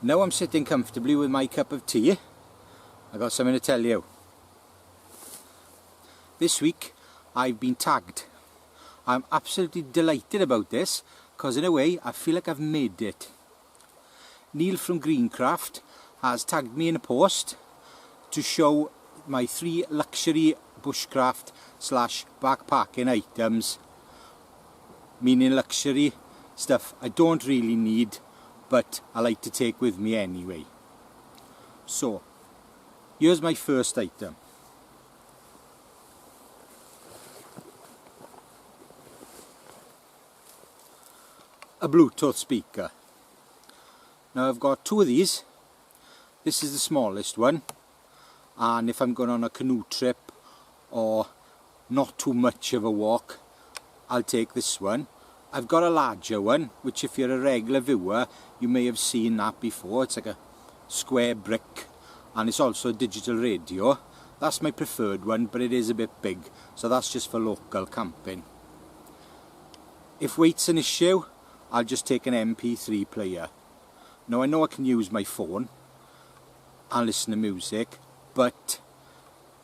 Now I'm sitting comfortably with my cup of tea. I got something to tell you. This week I've been tagged. I'm absolutely delighted about this because in a way I feel like I've made it. Neil from Greencraft has tagged me in a post to show my 3 luxury bushcraft / backpacking items, meaning luxury stuff I don't really need but I like to take with me anyway. So here's my first item. A Bluetooth speaker. Now I've got 2 of these. This is the smallest one, and if I'm going on a canoe trip or not too much of a walk, I'll take this one. I've got a larger one, which if you're a regular viewer you may have seen that before. It's like a square brick and it's also a digital radio. That's my preferred one, but it is a bit big, so that's just for local camping. If weight's an issue, I'll just take an MP3 player. Now I know I can use my phone and listen to music, but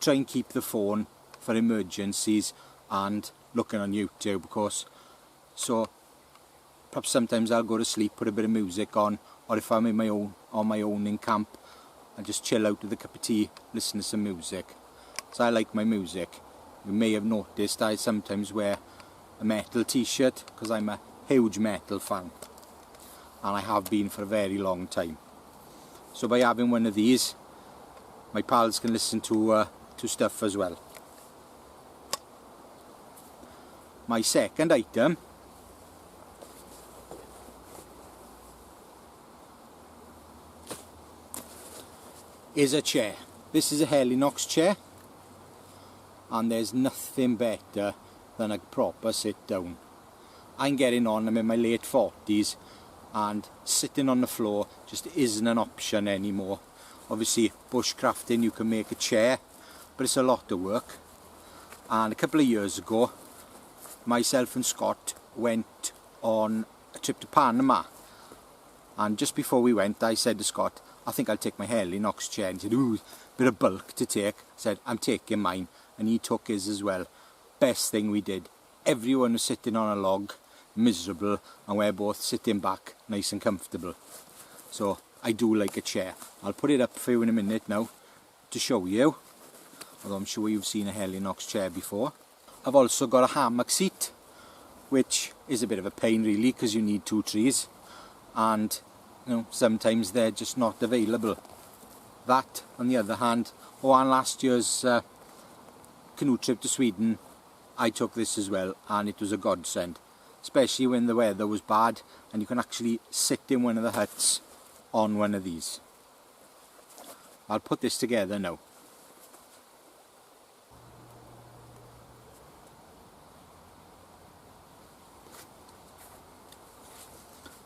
try and keep the phone for emergencies and looking on YouTube, of course. So perhaps sometimes I'll go to sleep, put a bit of music on, or if I'm on my own in camp, I'll just chill out with a cup of tea, listen to some music. So I like my music. You may have noticed I sometimes wear a metal t-shirt because I'm a huge metal fan, and I have been for a very long time. So by having one of these, my pals can listen to stuff as well. My second item is a chair. This is a Helinox chair, and there's nothing better than a proper sit down. I'm getting on, I'm in my late 40s, and sitting on the floor just isn't an option anymore. Obviously bushcrafting you can make a chair, but it's a lot of work. And a couple of years ago myself and Scott went on a trip to Panama, and just before we went I said to Scott, I think I'll take my Helinox chair, and he said, ooh, bit of bulk to take. I said, I'm taking mine, and he took his as well. Best thing we did. Everyone was sitting on a log, miserable, and we're both sitting back nice and comfortable. So I do like a chair. I'll put it up for you in a minute now to show you, although I'm sure you've seen a Helinox chair before. I've also got a hammock seat, which is a bit of a pain really because you need 2 trees, and you know, sometimes they're just not available. That, on the other hand, on last year's canoe trip to Sweden, I took this as well, and it was a godsend, especially when the weather was bad and you can actually sit in one of the huts on one of these. I'll put this together now.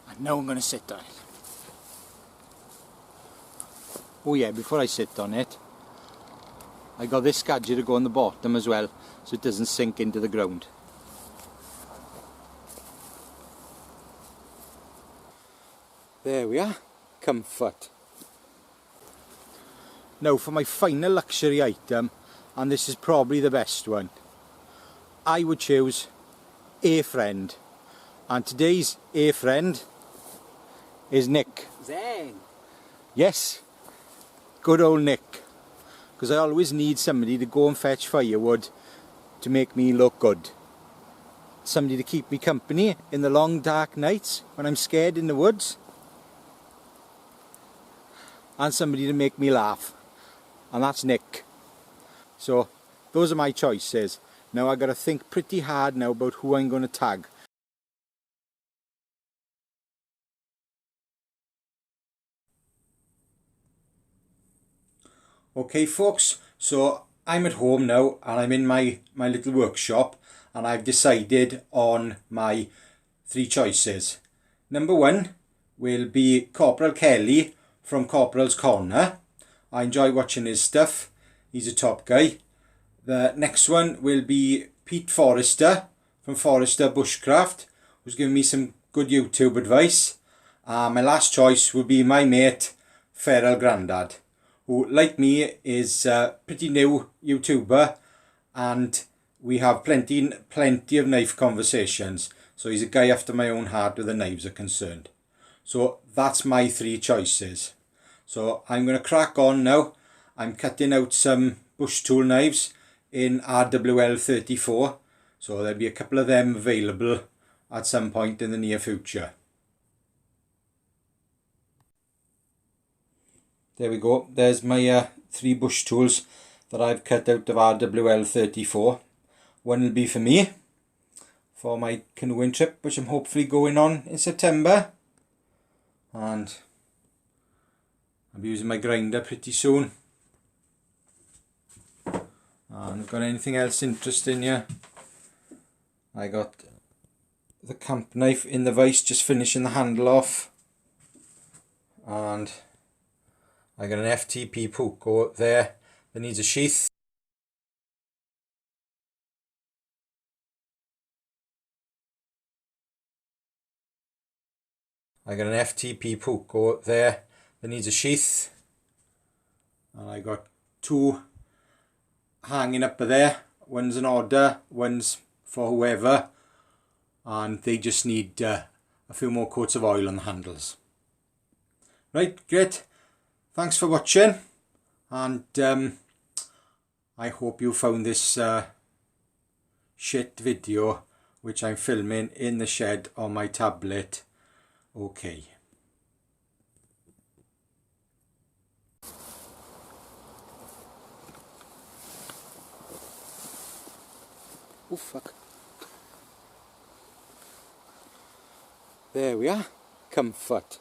And now I'm going to sit on it. Oh yeah, before I sit on it, I got this gadget to go on the bottom as well, so it doesn't sink into the ground. There we are, comfort. Now for my final luxury item, and this is probably the best one, I would choose a friend. And today's a friend is Nick. Zang. Yes, good old Nick. Because I always need somebody to go and fetch firewood to make me look good. Somebody to keep me company in the long dark nights when I'm scared in the woods. And somebody to make me laugh. And that's Nick. So those are my choices. Now I've got to think pretty hard now about who I'm going to tag. Okay folks, so I'm at home now and I'm in my little workshop, and I've decided on my 3 choices. Number 1 will be Corporal Kelly from Corporal's Corner. I enjoy watching his stuff, he's a top guy. The next one will be Pete Forrester from Forrester Bushcraft, who's giving me some good YouTube advice. My last choice would be my mate Feral Grandad, who like me is a pretty new YouTuber, and we have plenty of knife conversations. So he's a guy after my own heart where the knives are concerned. So that's my three choices. So I'm going to crack on now. I'm cutting out some bush tool knives in RWL 34. So there'll be a couple of them available at some point in the near future. There we go. There's my 3 bush tools that I've cut out of RWL 34. One will be for me, for my canoeing trip, which I'm hopefully going on in September. And I'll be using my grinder pretty soon. And I've got anything else interesting here. I got the camp knife in the vise, just finishing the handle off. And I got an FTP Puko there that needs a sheath. I got an FTP Puko there that needs a sheath. And I got 2 hanging up there. One's an order, one's for whoever. And they just need a few more coats of oil on the handles. Right, great. Thanks for watching. And I hope you found this shit video, which I'm filming in the shed on my tablet, okay. Oh fuck. There we are. Comfort.